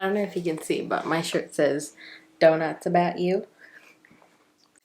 I don't know if you can see, but my shirt says donuts about you.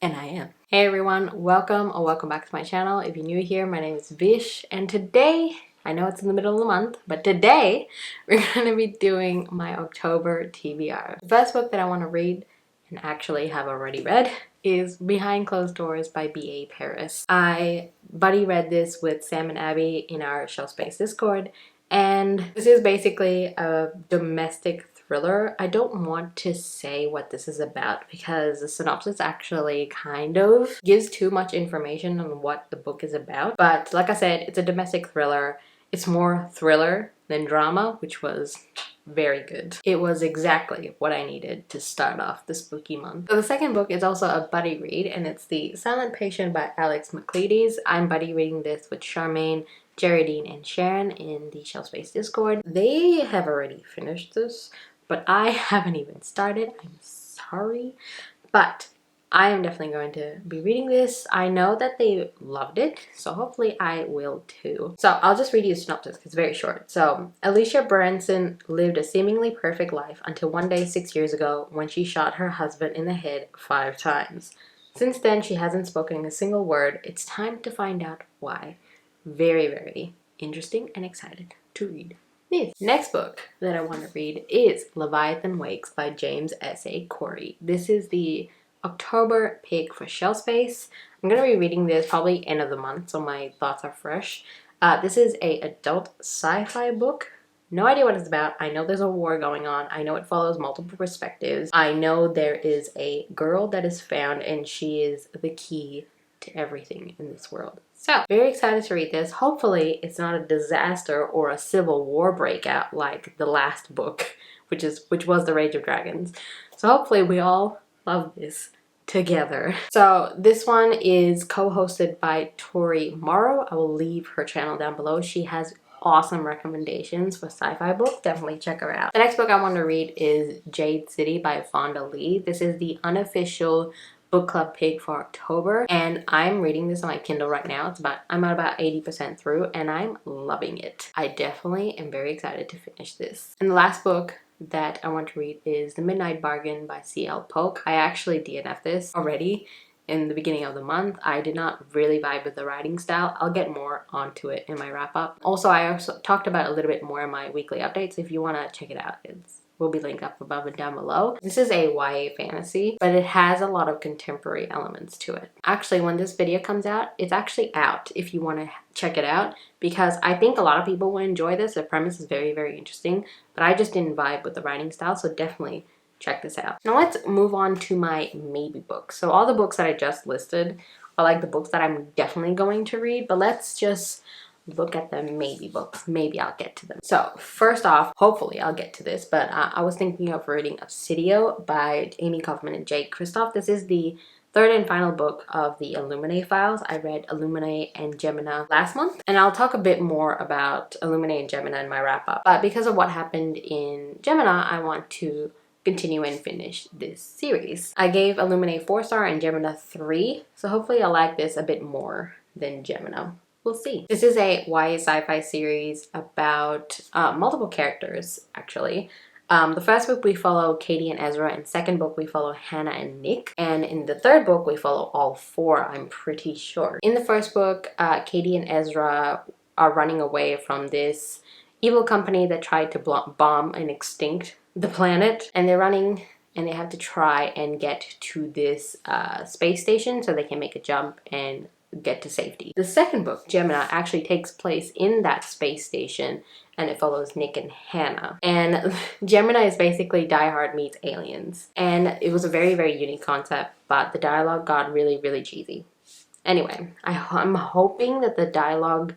And I am. Hey everyone, welcome or welcome back to my channel. If you're new here, my name is Vish, and today, I know it's in the middle of the month, but today we're going to be doing my October TBR. The first book that I want to read, and actually have already read, is Behind Closed Doors by B.A. Paris. I buddy read this with Sam and Abby in our Shelf Space Discord, and this is basically a domestic thriller. I don't want to say what this is about because the synopsis actually kind of gives too much information on what the book is about. But like I said, it's a domestic thriller. It's more thriller than drama, which was very good. It was exactly what I needed to start off the spooky month. So the second book is also a buddy read, and it's The Silent Patient by Alex McLeod's. I'm buddy reading this with Charmaine, Geraldine, and Sharon in the Shelf Space Discord. They have already finished this, but I haven't even started. I'm sorry, but I am definitely going to be reading this. I know that they loved it, so hopefully I will too. So I'll just read you the synopsis because it's very short. So Alicia Branson lived a seemingly perfect life until one day 6 years ago when she shot her husband in the head 5 times. Since then, she hasn't spoken a single word. It's time to find out why. Very, very interesting and excited to read this. Next book that I want to read is Leviathan Wakes by James S.A. Corey. This is the October pick for Shelf Space. I'm going to be reading this probably end of the month, so my thoughts are fresh. This is a adult sci-fi book. No idea what it's about. I know there's a war going on. I know it follows multiple perspectives. I know there is a girl that is found and she is the key to everything in this world. So, very excited to read this. Hopefully, it's not a disaster or a civil war breakout like the last book, which was The Rage of Dragons. So hopefully we all love this together. So this one is co-hosted by Tori Morrow. I will leave her channel down below. She has awesome recommendations for sci-fi books. Definitely check her out. The next book I want to read is Jade City by Fonda Lee. This is the unofficial book club pick for October, and I'm reading this on my Kindle right now. I'm at about 80% through, and I'm loving it. I definitely am very excited to finish this. And the last book that I want to read is The Midnight Bargain by C.L. Polk. I actually DNF'd this already in the beginning of the month. I did not really vibe with the writing style. I'll get more onto it in my wrap up. Also, I also talked about a little bit more in my weekly updates. If you want to check it out, it will be linked up above and down below. This is a YA fantasy, but it has a lot of contemporary elements to it. Actually, when this video comes out, it's actually out if you want to check it out, because I think a lot of people will enjoy this. The premise is very, very interesting, but I just didn't vibe with the writing style, so definitely check this out. Now let's move on to my maybe books. So all the books that I just listed are like the books that I'm definitely going to read, but let's just look at the maybe books. Maybe I'll get to them. So first off, hopefully I'll get to this, but I was thinking of reading Obsidio by Amy Kaufman and Jake Kristoff. This is the third and final book of the Illuminae files. I read Illuminae and Gemina last month, and I'll talk a bit more about Illuminae and Gemina in my wrap up. But because of what happened in Gemina, I want to continue and finish this series. I gave Illuminae 4-star and Gemina 3, so hopefully I'll like this a bit more than Gemina. We'll see. This is a YA sci-fi series about multiple characters, actually. The first book we follow Katie and Ezra, and second book we follow Hannah and Nick, and in the third book we follow all 4, I'm pretty sure. In the first book, Katie and Ezra are running away from this evil company that tried to bomb and extinct the planet, and they're running and they have to try and get to this space station so they can make a jump and get to safety. The second book, Gemina, actually takes place in that space station, and it follows Nick and Hannah. And Gemina is basically Die Hard meets aliens. And it was a very, very unique concept, but the dialogue got really, really cheesy. Anyway, I'm hoping that the dialogue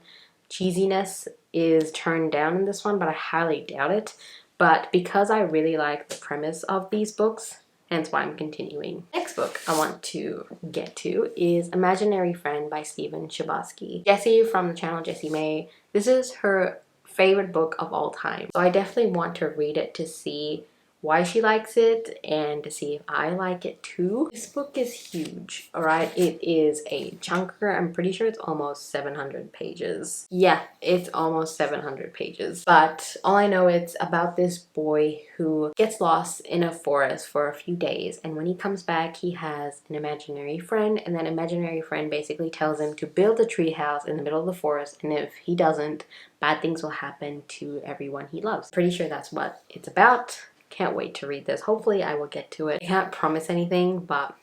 cheesiness is turned down in this one, but I highly doubt it. But because I really like the premise of these books, hence why I'm continuing. Next book I want to get to is Imaginary Friend by Stephen Chbosky. Jessie from the channel Jessie Mae, this is her favorite book of all time. So I definitely want to read it to see why she likes it and to see if I like it too. This book is huge, alright? It is a chunker. I'm pretty sure it's almost 700 pages. Yeah, it's almost 700 pages. But all I know, it's about this boy who gets lost in a forest for a few days, and when he comes back he has an imaginary friend, and that imaginary friend basically tells him to build a tree house in the middle of the forest, and if he doesn't, bad things will happen to everyone he loves. Pretty sure that's what it's about. Can't wait to read this. Hopefully I will get to it. I can't promise anything, but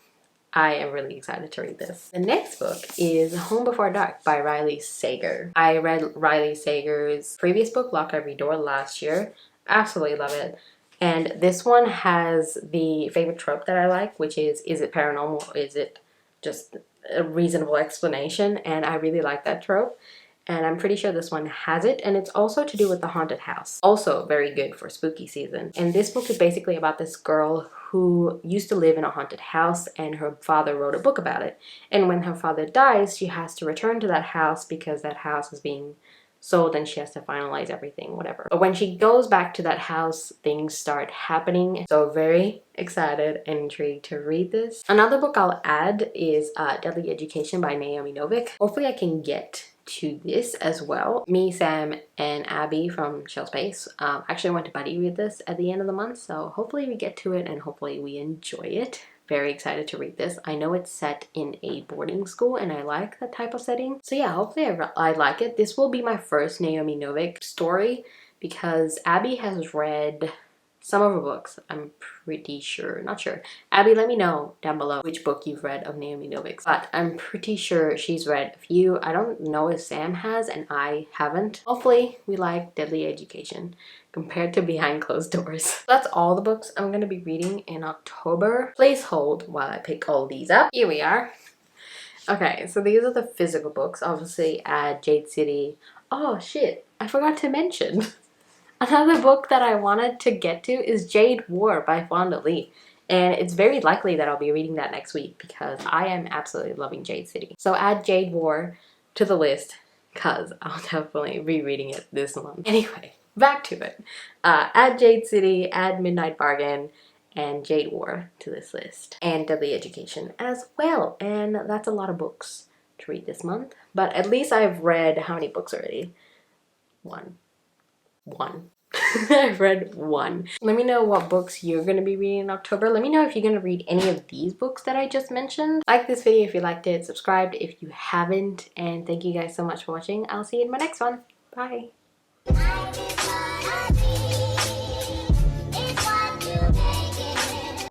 I am really excited to read this. The next book is Home Before Dark by Riley Sager. I read Riley Sager's previous book, Lock Every Door, last year. Absolutely love it. And this one has the favorite trope that I like, which is it paranormal or is it just a reasonable explanation? And I really like that trope. And I'm pretty sure this one has it, and it's also to do with the haunted house. Also very good for spooky season. And this book is basically about this girl who used to live in a haunted house, and her father wrote a book about it. And when her father dies, she has to return to that house because that house is being sold and she has to finalize everything, whatever. But when she goes back to that house, things start happening. So very excited and intrigued to read this. Another book I'll add is Deadly Education by Naomi Novik. Hopefully I can get to this as well. Me, Sam, and Abby from Shell Space actually went to buddy read this at the end of the month, so hopefully we get to it and hopefully we enjoy it. Very excited to read this. I know it's set in a boarding school and I like that type of setting. So yeah, hopefully I like it. This will be my first Naomi Novik story because Abby has read some of her books, I'm pretty sure. Not sure. Abby, let me know down below which book you've read of Naomi Novik's. But I'm pretty sure she's read a few. I don't know if Sam has and I haven't. Hopefully we like Deadly Education compared to Behind Closed Doors. That's all the books I'm going to be reading in October. Please hold while I pick all these up. Here we are. Okay, so these are the physical books. Obviously add Jade City. Oh shit, I forgot to mention. Another book that I wanted to get to is Jade War by Fonda Lee. And it's very likely that I'll be reading that next week because I am absolutely loving Jade City. So add Jade War to the list because I'll definitely be reading it this month. Anyway, back to it. Add Jade City, add Midnight Bargain, and Jade War to this list. And Deadly Education as well. And that's a lot of books to read this month. But at least I've read how many books already? One. I've read one. Let me know what books you're going to be reading in October. Let me know if you're going to read any of these books that I just mentioned. Like this video if you liked it, subscribe if you haven't, and thank you guys so much for watching. I'll see you in my next one. Bye.